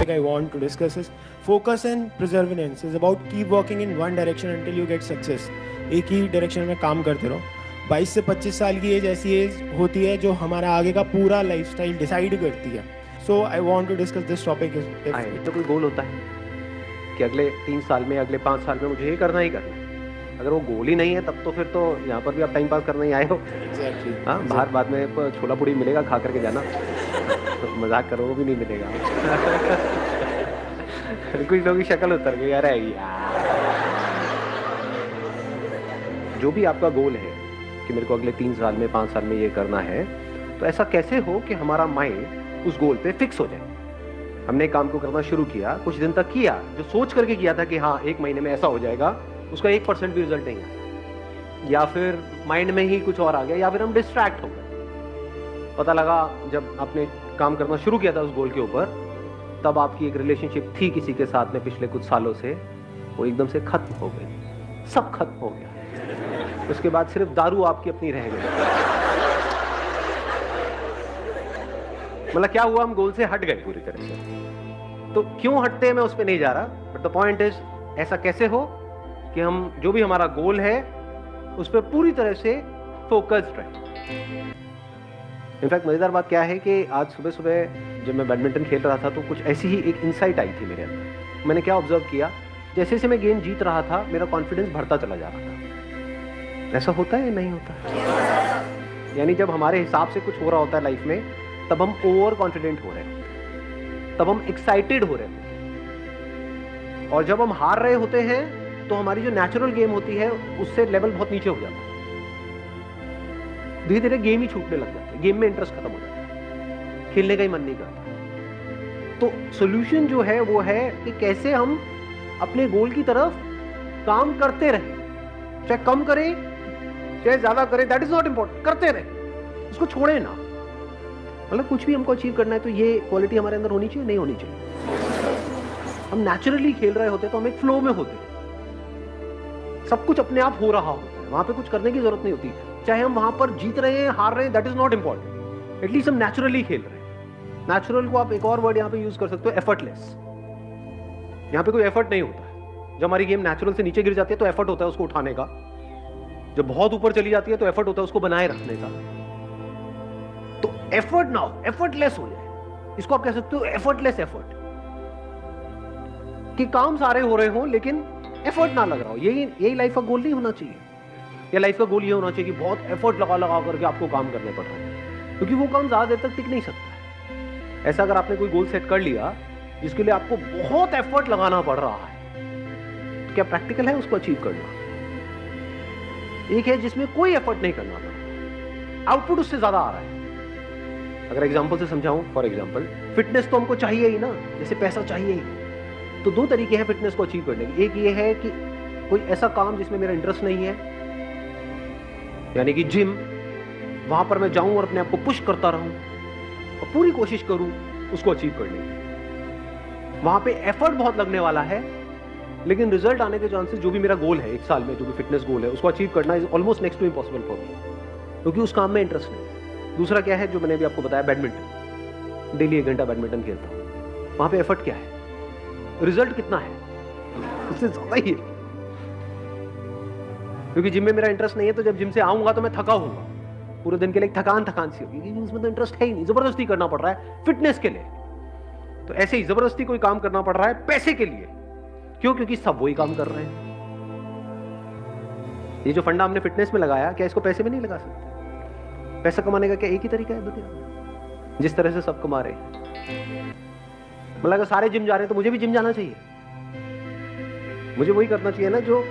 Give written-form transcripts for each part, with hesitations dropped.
topic I want to discuss is focus and perseverance is about keep working in one direction until you get success. एक ही direction में काम करते रहो. 22 से 25 साल की एज ऐसी एज होती है जो हमारा आगे का पूरा लाइफस्टाइल डिसाइड करती है. So I want to discuss this topic. तो कोई गोल होता है कि अगले 3 साल में, अगले 5 साल में मुझे ये करना ही करना है. अगर वो गोल ही नहीं है तब तो फिर तो यहाँ पर भी आप टाइम पास करने ही आए हो. हाँ, बाहर बाद में छोला पूड़ी मिलेगा, खा करके जाना. मजाक करो, वो भी नहीं मिलेगा. कुछ लोगों की शक्ल उतर गई यार. जो भी आपका गोल है कि मेरे को अगले 3 साल में, 5 साल में ये करना है, तो ऐसा कैसे हो कि हमारा माइंड उस गोल पे फिक्स हो जाए. हमने काम को करना शुरू किया, कुछ दिन तक किया, जो सोच करके किया था कि हाँ 1 महीने में ऐसा हो जाएगा, उसका 1% भी रिजल्ट नहीं आया, या फिर माइंड में ही कुछ और आ गया, या फिर हम डिस्ट्रैक्ट हो गए. पता लगा जब आपने काम करना शुरू किया था उस गोल के ऊपर, तब आपकी एक रिलेशनशिप थी किसी के साथ में पिछले कुछ सालों से, वो एकदम से खत्म हो गई. सब खत्म हो गया. उसके बाद सिर्फ दारू आपकी अपनी रह गई. मतलब क्या हुआ, हम गोल से हट गए पूरी तरह से. तो क्यों हटते हैं मैं उस पर नहीं जा रहा, बट द पॉइंट इज ऐसा कैसे हो कि हम जो भी हमारा गोल है उस पर पूरी तरह से फोकस्ड रहे. इनफैक्ट मजेदार बात क्या है कि आज सुबह सुबह जब मैं बैडमिंटन खेल रहा था तो कुछ ऐसी ही एक इंसाइट आई थी मेरे अंदर. मैंने क्या ऑब्जर्व किया, जैसे जैसे मैं गेम जीत रहा था मेरा कॉन्फिडेंस बढ़ता चला जा रहा था. ऐसा होता है या नहीं होता? यानी जब हमारे हिसाब से कुछ हो रहा होता है लाइफ में, तब हम ओवर कॉन्फिडेंट हो रहे हैं, तब हम एक्साइटेड हो रहे हैं. और जब हम हार रहे होते हैं तो हमारी जो नेचुरल गेम होती है उससे लेवल बहुत नीचे हो जाता है. धीरे धीरे गेम ही छूटने लग जाता है, गेम में इंटरेस्ट खत्म हो जाता है, खेलने का ही मन नहीं करता. तो सॉल्यूशन जो है वो है कि कैसे हम अपने गोल की तरफ काम करते रहें, चाहे कम करें चाहे ज्यादा करें, दैट इज नॉट इंपॉर्टेंट. करते रहें, उसको छोड़े ना. मतलब कुछ भी हमको अचीव करना है तो ये क्वालिटी हमारे अंदर होनी चाहिए, नहीं होनी चाहिए. हम नेचुरली खेल रहे होते तो हम एक फ्लो में होते, सब कुछ अपने आप हो रहा होता है, वहां पे कुछ करने की जरूरत नहीं होती. चाहे हम वहां पर जीत रहे हैं, हार रहे हैं, that is not important. At least हम नेचुरली खेल रहे हैं. नेचुरल को आप एक और वर्ड यहां पे यूज कर सकते हो, एफर्टलेस. यहां पे कोई एफर्ट नहीं होता है. जब हमारी गेम नेचुरल से नीचे गिर जाती है तो एफर्ट होता है उसको उठाने का. जब बहुत ऊपर चली जाती है तो एफर्ट होता है उसको बनाए रखने का. तो एफर्ट ना हो, एफर्टलेस हो जाए, इसको आप कह सकते हो एफर्टलेस एफर्ट. कि काम सारे हो रहे हो लेकिन एफर्ट ना लग रहा हो. यही लाइफ का गोल नहीं होना चाहिए. या लाइफ का गोल ये होना चाहिए कि बहुत एफर्ट लगा करके आपको काम करने पड़ रहा है, क्योंकि वो काम ज्यादा देर तक टिक नहीं सकता है. ऐसा अगर आपने कोई गोल सेट कर लिया जिसके लिए आपको बहुत एफर्ट लगाना पड़ रहा है, तो क्या प्रैक्टिकल है उसको अचीव करना? एक है जिसमें कोई एफर्ट नहीं करना पड़ा, आउटपुट उससे ज्यादा आ रहा है. अगर एग्जांपल से समझाऊं, फॉर एग्जांपल फिटनेस तो हमको चाहिए ही ना, जैसे पैसा चाहिए ही. तो 2 तरीके हैं फिटनेस को अचीव करने के. एक ये है कि कोई ऐसा काम जिसमें मेरा इंटरेस्ट नहीं है, यानी कि जिम, वहां पर मैं जाऊं और अपने आप को पुश करता रहूं और पूरी कोशिश करूं उसको अचीव करने की. वहां पे एफर्ट बहुत लगने वाला है, लेकिन रिजल्ट आने के चांसेस, जो भी मेरा गोल है 1 साल में, जो भी फिटनेस गोल है उसको अचीव करना is almost next to impossible for me, क्योंकि उस काम में इंटरेस्ट नहीं. दूसरा क्या है, जो मैंने अभी आपको बताया, बैडमिंटन. डेली 1 घंटा बैडमिंटन खेलता हूं. वहां पे एफर्ट क्या है, रिजल्ट कितना है, उससे ज्यादा ही है. क्योंकि जिम में मेरा इंटरेस्ट नहीं है, तो जब जिम से आऊंगा तो मैं थका होऊंगा, पूरे दिन के लिए थकान सी होगी, क्योंकि उसमें तो इंटरेस्ट है ही नहीं. जबरदस्ती करना पड़ रहा है फिटनेस के लिए. तो ऐसे ही जबरदस्ती कोई काम करना पड़ रहा है पैसे के लिए. क्यों? क्योंकि सब वही काम कर रहे हैं. ये जो फंडा हमने फिटनेस में लगाया, क्या इसको पैसे में नहीं लगा सकते? पैसा कमाने का क्या एक ही तरीका है दुनिया में, जिस तरह से सब कमा रहे हैं. मतलब अगर सारे जिम जा रहे हैं तो मुझे भी जिम जाना चाहिए. मुझे वही करना चाहिए ना जो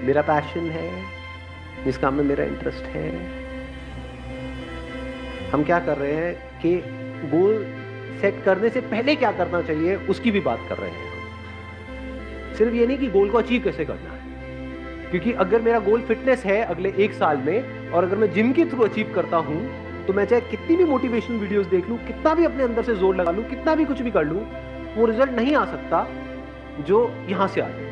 मेरा पैशन है, जिस काम में मेरा इंटरेस्ट है. हम क्या कर रहे हैं कि गोल सेट करने से पहले क्या करना चाहिए उसकी भी बात कर रहे हैं. सिर्फ ये नहीं कि गोल को अचीव कैसे करना है, क्योंकि अगर मेरा गोल फिटनेस है अगले 1 साल में, और अगर मैं जिम के थ्रू अचीव करता हूं, तो मैं चाहे कितनी भी मोटिवेशनल वीडियोस देख लूं, कितना भी अपने अंदर से जोर लगा लूं, कितना भी कुछ भी कर लूं, वो रिजल्ट नहीं आ सकता जो यहां से आ जाए.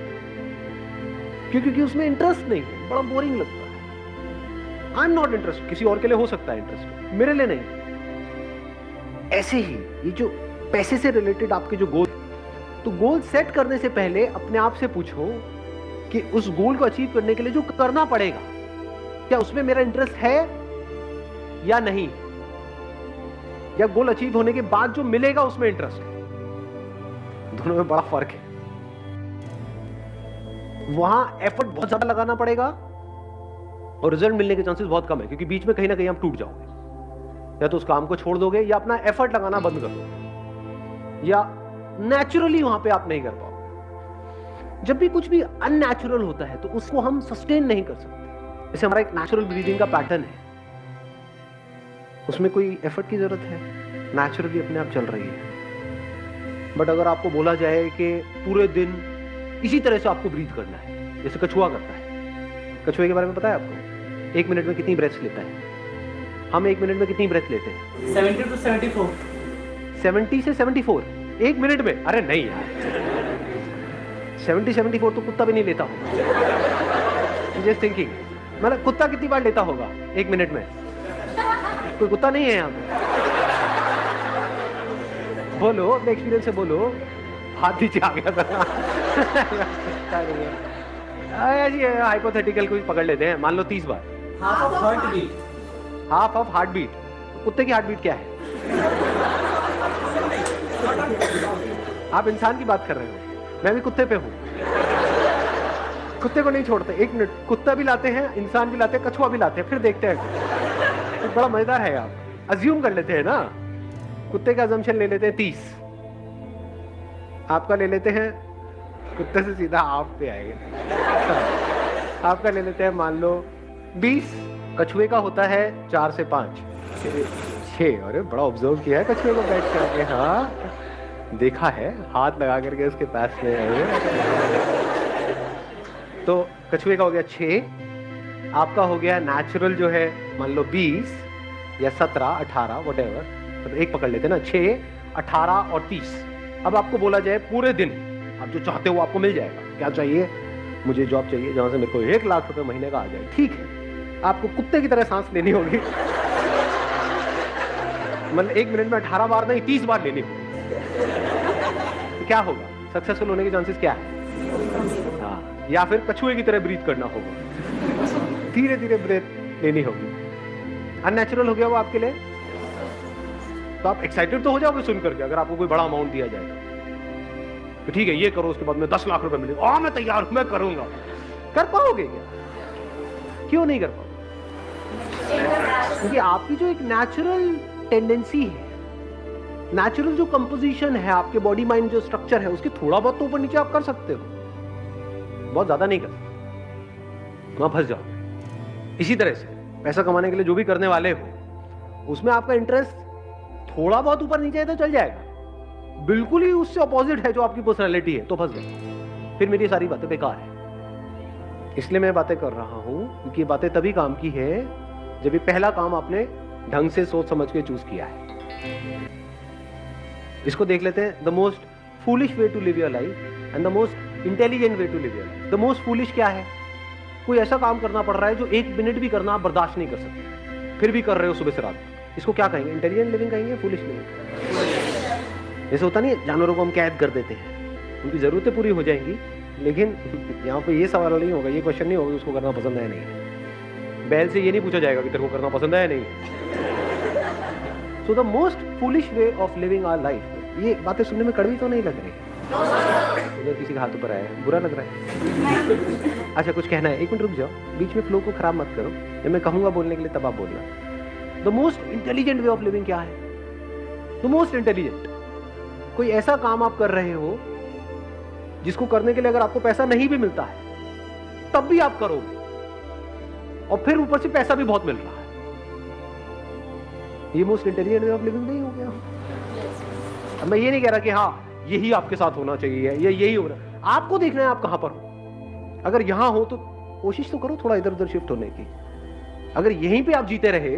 क्योंकि उसमें इंटरेस्ट नहीं है, बड़ा बोरिंग लगता है. I am not interested. किसी और के लिए हो सकता है इंटरेस्ट, मेरे लिए नहीं. ऐसे ही ये जो पैसे से रिलेटेड आपके जो गोल, तो गोल सेट करने से पहले अपने आप से पूछो कि उस गोल को अचीव करने के लिए जो करना पड़ेगा, क्या उसमें मेरा इंटरेस्ट है या नहीं, या गोल अचीव होने के बाद जो मिलेगा उसमें इंटरेस्ट है। दोनों में बड़ा फर्क है। वहां एफर्ट बहुत ज्यादा लगाना पड़ेगा और रिजल्ट मिलने के चांसेस बहुत कम है, क्योंकि बीच में कहीं ना कहीं आप टूट जाओगे, या तो उस काम को छोड़ दोगे या अपना एफर्ट लगाना बंद कर दोगे, या नेचुरली वहां पे आप नहीं कर पाओगे। जब भी कुछ भी अननेचुरल होता है तो उसको हम सस्टेन नहीं कर सकते। जैसे हमारा एक नेचुरल ब्रीदिंग का पैटर्न है, उसमें कोई एफर्ट की जरूरत है, नेचुरली अपने आप चल रही है। बट अगर आपको बोला जाए कि पूरे दिन इसी तरह से आपको ब्रीथ करना है, जैसे कछुआ करता है, कछुए के बारे में पता है आपको? 1 मिनट में कितनी ब्रेथ्स लेता है? हम 1 मिनट में कितनी ब्रेथ लेते हैं? 70 to 74। 70 से 74 1 मिनट में? अरे नहीं यार, 70-74 तो कुत्ता भी नहीं लेता होगा। जस्ट थिंकिंग, मतलब कुत्ता कितनी बार लेता होगा 1 मिनट में? कोई कुत्ता नहीं है यहाँ पे? बोलो, अपने एक्सपीरियंस से बोलो। हाथ नीचे आ गया था। ऐसी हाइपोथेटिकल कोई पकड़ लेते हैं, मान लो 30 बार। Half of heartbeat. Half of heartbeat. कुत्ते की हार्ट बीट क्या है? आप इंसान की बात कर रहे हो, मैं भी कुत्ते पे हूं। कुत्ते को नहीं छोड़ते 1 मिनट। कुत्ता भी लाते हैं, इंसान भी लाते हैं, कछुआ भी लाते हैं, फिर देखते हैं। तो बड़ा मजेदार है। आप अज्यूम कर लेते हैं ना, कुत्ते का अजम्पशन ले लेते हैं 30, आपका ले लेते हैं, कुत्ते से सीधा आप पे आएगा। आपका ले लेते हैं मान लो 20, कछुए का होता है 4 से 5, 6। अरे बड़ा ऑब्जर्व किया है कछुए को बैठ करके। हाँ देखा है, हाथ लगा करके उसके पास में। तो कछुए का हो गया 6, आपका हो गया नेचुरल जो है मान लो 20 या 17, 18 व्हाटएवर, तो एक पकड़ लेते हैं ना, 6, 18 और 30। अब आपको बोला जाए पूरे दिन आप जो चाहते हो आपको मिल जाएगा। क्या चाहिए? मुझे जॉब चाहिए जहां से मेरे को 1 लाख रुपए महीने का आ जाए। ठीक है, आपको कुत्ते की तरह सांस लेनी होगी। मतलब 1 मिनट में 18 बार नहीं, 30 बार लेनी होगी। तो क्या होगा? सक्सेसफुल होने के चांसेस क्या है? हाँ, या फिर कछुए की तरह ब्रीथ करना होगा, धीरे धीरे ब्रेथ लेनी होगी। अननेचुरल हो गया वो आपके लिए, तो आप एक्साइटेड तो हो जाओगे सुन करके। अगर आपको कोई बड़ा अमाउंट दिया जाएगा तो ठीक है ये करो, उसके बाद में 10 लाख रुपए मिलेगा, मैं तैयार हूं, मैं करूंगा। कर पाओगे क्या? क्यों नहीं कर पाओगे? क्योंकि आपकी जो एक नेचुरल टेंडेंसी है, नेचुरल जो कंपोजिशन है, आपके बॉडी माइंड जो स्ट्रक्चर है, उसके थोड़ा बहुत तो ऊपर नीचे आप कर सकते हो, बहुत ज्यादा नहीं कर सकते, वहां फंस जाओगे। इसी तरह से पैसा कमाने के लिए जो भी करने वाले हो, उसमें आपका इंटरेस्ट थोड़ा बहुत ऊपर नीचे है तो चल जाएगा, बिल्कुल ही उससे अपोजिट है जो आपकी पर्सनैलिटी है तो फंस गए, फिर मेरी सारी बातें बेकार है। इसलिए मैं बातें कर रहा हूं क्योंकि बातें तभी काम की है जब ये पहला काम आपने ढंग से सोच समझ के चूज किया है। इसको देख लेते हैं, the most foolish way to live your life and the most intelligent way to live your life. The most foolish क्या है? कोई ऐसा काम करना पड़ रहा है जो 1 मिनट भी करना आप बर्दाश्त नहीं कर सकते, फिर भी कर रहे हो सुबह से रात तक। इसको क्या कहेंगे? इंटेलिजेंट लिविंग कहेंगे, फूलिश लिविंग? जैसे होता नहीं है, जानवरों को हम कैद कर देते हैं, उनकी जरूरतें पूरी हो जाएंगी, लेकिन यहाँ पे ये सवाल नहीं होगा, ये क्वेश्चन नहीं होगा उसको करना पसंद है नहीं। बैल से ये नहीं पूछा जाएगा कि तेरे को करना पसंद है नहीं। So the most foolish way of living our life. ये बातें सुनने में कड़वी तो नहीं लग रही? उधर किसी का हाथ ऊपर आया है, बुरा लग रहा है? अच्छा कुछ कहना है? 1 मिनट रुक जाओ, बीच में फ्लो को खराब मत करो, जब मैं कहूंगा बोलने के लिए तब आप बोलना। The most intelligent way of living क्या है? द मोस्ट इंटेलिजेंट, कोई ऐसा काम आप कर रहे हो जिसको करने के लिए अगर आपको पैसा नहीं भी मिलता है तब भी आप करोगे, और फिर ऊपर से पैसा भी बहुत मिल रहा है। ये most intelligent way of living नहीं हो गया? अब मैं ये नहीं कह रहा कि हाँ यही आपके साथ होना चाहिए या यही हो रहा है, आपको देखना है आप कहां पर हो। अगर यहां हो तो कोशिश तो करो थोड़ा इधर उधर शिफ्ट होने की। अगर यहीं पे आप जीते रहे,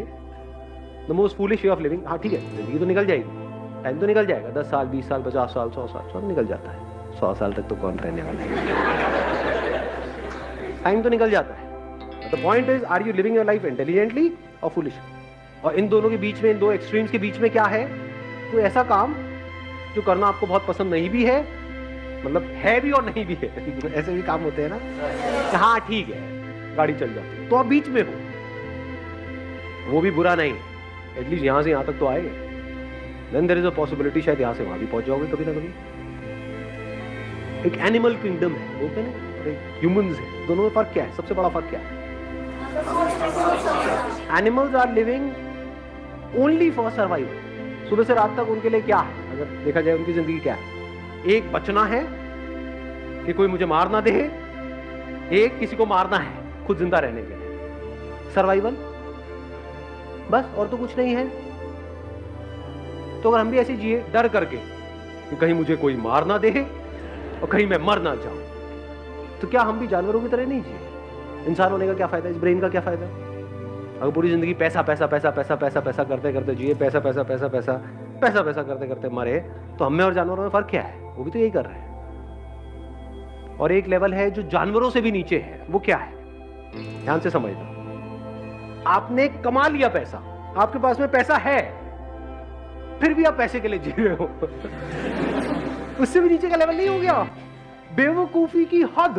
the most foolish way of living, हाँ ठीक है जिंदगी तो निकल जाएगी, टाइम तो निकल जाएगा, 10 साल 20 साल 50 साल 100 साल सब निकल जाता है। 100 साल तक तो कौन रहने वाला है? टाइम तो निकल जाता है। The point is, are you living your life intelligently और फुलिश? और इन दोनों के बीच में, इन दो एक्सट्रीम्स के बीच में क्या है? कोई ऐसा काम जो करना आपको बहुत पसंद नहीं भी है, मतलब है भी और नहीं भी है ऐसे भी काम होते हैं ना। हाँ ठीक है, गाड़ी चल जाती है तो आप बीच में हो, वो भी बुरा नहीं, एटलीस्ट यहां से यहां तक तो आए। Then there is a possibility शायद यहां से वहां भी पहुंच जाओगे कभी ना कभी। एक एनिमल किंगडम है, बोलते हैं ना, और एक ह्यूमंस है, दोनों में फर्क क्या है? सबसे बड़ा फर्क क्या है? Animals are living only for survival. सुबह से रात तक उनके लिए क्या है, अगर देखा जाए उनकी जिंदगी क्या है? एक बचना है कि कोई मुझे मार ना दे, एक किसी को मारना है खुद जिंदा रहने के लिए, सर्वाइवल, बस, और तो कुछ नहीं है। तो अगर हम भी ऐसे जिए डर करके कि कहीं मुझे कोई मार ना दे और कहीं मैं मर ना जाऊं, तो क्या हम भी जानवरों की तरह नहीं जिए? इंसान होने का क्या फायदा, इस ब्रेन का क्या फायदा? अगर पूरी जिंदगी पैसा पैसा पैसा पैसा पैसा पैसा करते करते जिए, पैसा पैसा पैसा पैसा पैसा पैसा करते करते मरे, तो हमें और जानवरों में फर्क क्या है? वो भी तो यही कर रहे हैं। और एक लेवल है जो जानवरों से भी नीचे है, वो क्या है? ध्यान से समझना। आपने कमा लिया पैसा, आपके पास में पैसा है, फिर भी आप पैसे के लिए जी रहे हो उससे भी नीचे का लेवल नहीं हो गया? बेवकूफी की हद,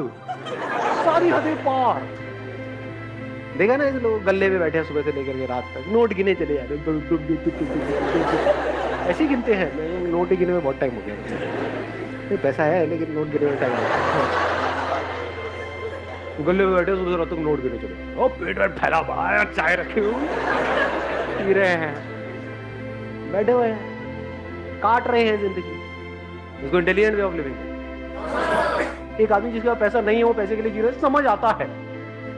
सारी हदें पार। देखा ना, ऐसे लोग गल्ले में बैठे हैं सुबह से लेकर के रात तक, नोट गिने चले जा रहे, ऐसे ही गिनते हैं। मैं नोट ही गिने में बहुत टाइम हो गया। पैसा है लेकिन नोट गिने में टाइम गले में बैठे सुबह से रात तक नोट गिने चले, ओ पेट वेट फैला पड़ा है, चाय रखे हुए पी रहे हैं, बैठे हुए हैं, काट रहे हैं जिंदगी। इसको इंटेलिजेंट वे ऑफ लिविंग। एक आदमी जिसके पास पैसा नहीं है वो पैसे के लिए जी रहे, समझ आता है।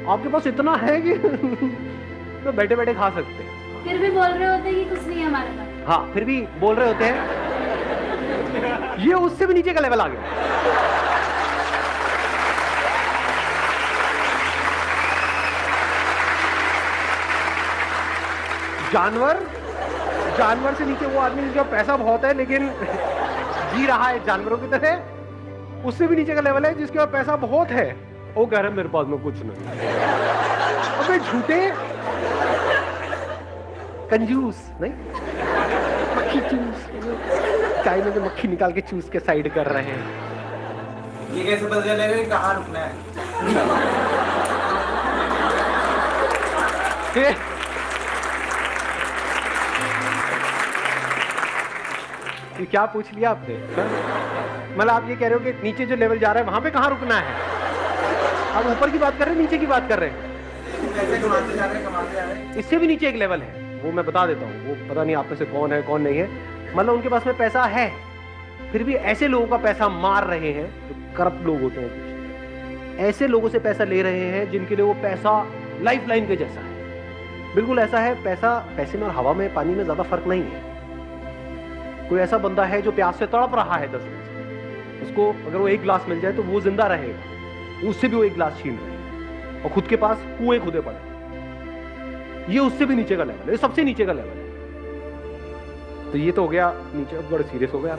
आपके पास इतना है कि तो बैठे बैठे खा सकते हैं, फिर भी बोल रहे होते हैं कि कुछ नहीं है हमारे पास। हाँ, फिर भी बोल रहे होते हैं। ये उससे भी नीचे का लेवल आ गया। जानवर से नीचे वो आदमी जिसका पैसा बहुत है लेकिन जी रहा है जानवरों की तरह। उससे भी नीचे का लेवल है जिसके पास पैसा बहुत है, वो कह रहा है मेरे पास में कुछ नहीं। अबे झूठे कंजूस नहीं, मक्खी चूस, चाय में से मक्खी निकाल के चूस के साइड कर रहे हैं। ये कैसे पता चलेगा कि कहाँ रुकना है? ये क्या पूछ लिया आपने? मतलब आप ये कह रहे हो कि नीचे जो लेवल जा रहा है वहां पे कहाँ रुकना है? आप ऊपर की बात कर रहे हैं, नीचे की बात कर रहे हैं? पैसे कमाते जा रहे हैं, कमाते जा रहे हैं। इससे भी नीचे एक लेवल है, वो मैं बता देता हूँ। वो पता नहीं आप में से कौन है कौन नहीं है। मतलब उनके पास में पैसा है, फिर भी ऐसे लोगों का पैसा मार रहे हैं जो करप्ट लोग होते हैं। कुछ ऐसे लोगों से पैसा ले रहे हैं जिनके लिए वो पैसा लाइफ लाइन के जैसा है। बिल्कुल ऐसा है, पैसे में और हवा में, पानी में ज्यादा फर्क नहीं है। कोई ऐसा बंदा है जो प्यास से तड़प रहा है 10 दिन से, उसको अगर वो एक गिलास मिल जाए तो वो जिंदा रहेगा, उससे भी वो एक गिलास छीन रहे हैं, और खुद के पास कुएं खुदे पड़े। ये उससे भी नीचे का लेवल है, ये सबसे नीचे का लेवल है। तो ये तो हो गया नीचे, बड़ा सीरियस हो गया।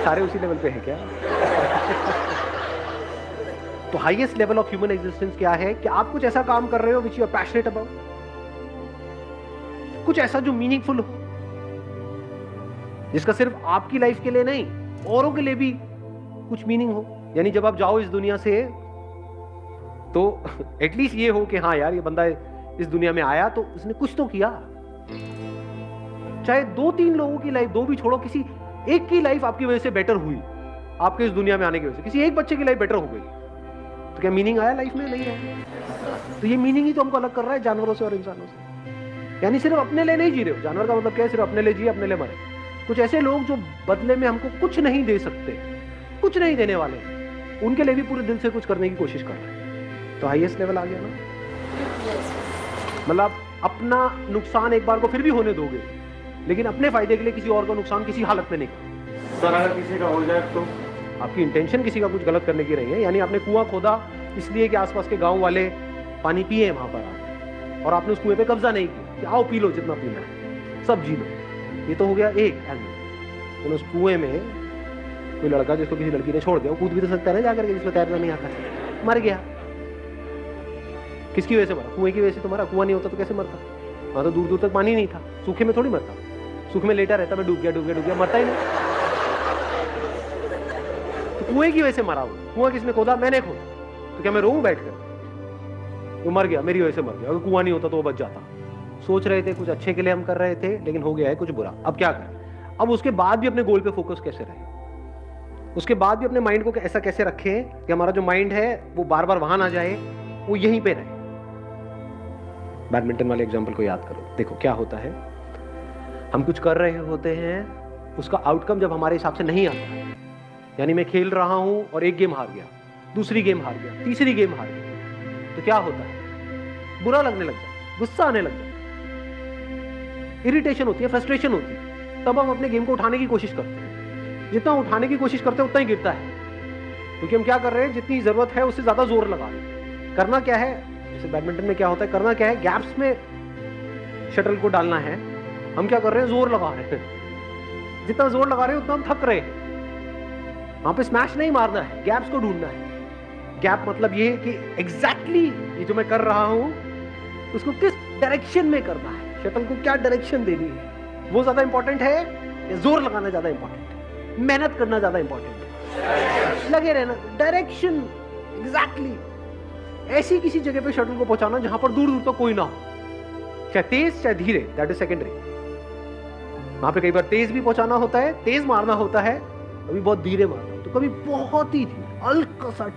सारे उसी लेवल पे है क्या? तो highest level of human existence क्या है कि आप कुछ ऐसा काम कर रहे हो which you are passionate about, कुछ ऐसा जो मीनिंगफुल हो, जिसका सिर्फ आपकी लाइफ के लिए नहीं औरों के लिए भी कुछ मीनिंग हो। यानी जब आप जाओ इस दुनिया से तो एटलीस्ट ये हो कि हाँ यार, ये बंदा इस दुनिया में आया तो उसने कुछ तो किया। चाहे 2-3 लोगों की लाइफ, 2 भी छोड़ो, किसी एक की लाइफ आपकी वजह से बेटर हुई, आपके इस दुनिया में आने की वजह से किसी एक बच्चे की लाइफ बेटर हो गई, तो क्या मीनिंग आया लाइफ में? नहीं आया। तो ये मीनिंग ही तो हमको अलग कर रहा है जानवरों से और इंसानों से। यानी सिर्फ अपने लिए नहीं जी रहे हो। जानवर का मतलब क्या है? सिर्फ अपने लिए जिए, अपने लिए मरे। कुछ ऐसे लोग जो बदले में हमको कुछ नहीं दे सकते, कुछ नहीं देने वाले, उनके लिए भी पूरे दिल से कुछ करने की कोशिश कर रहे हैं। तो हाईएस्ट लेवल आ गया ना। मतलब अपना नुकसान एक बार को फिर भी होने दोगे, लेकिन अपने फायदे के लिए किसी और का नुकसान किसी हालत में नहीं करना। सर अगर किसी का हो जाए तो? आपकी इंटेंशन किसी का कुछ गलत करने की नहीं है। यानी आपने कुआं खोदा इसलिए कि आसपास के गांव वाले पानी पिए वहां पर, और आपने उस कुएं पे कब्जा नहीं किया कि आओ पी लो जितना पीना है, सब जी लो। ये तो हो गया एक एंगल। उस कुएं में कोई लड़का जिसको किसी लड़की ने छोड़ दिया, वो कूद भी तो सकता है ना जाकर के, जिसको तैरना नहीं आता, मर गया। किसकी वजह से मरा? कुएं की वजह से तो मरा। कुआं नहीं होता तो कैसे मरता? वहां तो दूर दूर तक पानी नहीं था, सूखे में थोड़ी मरता। सूखे में लेटा रहता, मैं डूब गया डूब गया डूब गया, मरता ही नहीं। कुएं की वजह से मरा हूं। कुआं किसने खोदा? मैंने खोदा। तो क्या मैं रोऊं बैठकर? वो मर गया, मेरी वजह से मर गया। अगर कुआं नहीं होता तो वो बच जाता। सोच रहे थे कुछ अच्छे के लिए हम कर रहे थे, लेकिन हो गया है कुछ बुरा। अब क्या करें? अब उसके बाद भी अपने गोल पे फोकस कैसे रहे? उसके बाद भी अपने माइंड को ऐसा कैसे रखें कि हमारा जो माइंड है वो बार बार वहां ना जाए, वो यहीं पे रहे। बैडमिंटन वाले एग्जांपल को याद करो। देखो क्या होता है, हम कुछ कर रहे होते हैं, उसका आउटकम जब हमारे हिसाब से नहीं आता, यानी मैं खेल रहा हूं और एक गेम हार गया, दूसरी गेम हार गया, तीसरी गेम हार गया, तो क्या होता है? बुरा लगने लग जाता है, गुस्सा आने लग जाता है, इरिटेशन होती है, फ्रस्ट्रेशन होती है। तब हम अपने गेम को उठाने की कोशिश करते हैं। जितना उठाने की कोशिश करते हैं उतना ही गिरता है, क्योंकि हम क्या कर रहे हैं, जितनी जरूरत है उससे ज्यादा जोर लगा रहे हैं। करना क्या है, जैसे बैडमिंटन में क्या होता है, करना क्या है, गैप्स में शटल को डालना है। हम क्या कर रहे हैं, जोर लगा रहे हैं। जितना जोर लगा रहे हैं उतना हम थक रहे हैं। वहां पे स्मैश नहीं मारना है, गैप्स को ढूंढना है। गैप मतलब ये है कि एग्जैक्टली ये जो मैं कर रहा हूं उसको किस डायरेक्शन में करना है, शटल को क्या डायरेक्शन देनी है, वो ज्यादा इंपॉर्टेंट है या जोर लगाना ज्यादा इंपॉर्टेंट है, मेहनत करना ज्यादा इंपॉर्टेंट है, लगे रहना, डायरेक्शन एग्जैक्टली ऐसी किसी जगह पे शटल को पहुंचाना जहां पर दूर दूर तक कोई ना हो, चाहे तेज चाहे धीरे, दैट इज सेकेंडरी। वहां पे कई बार तेज भी पहुंचाना होता है, तेज मारना होता है, कभी बहुत धीरे मारना, तो कभी बहुत ही हल्का सा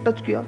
टच किया,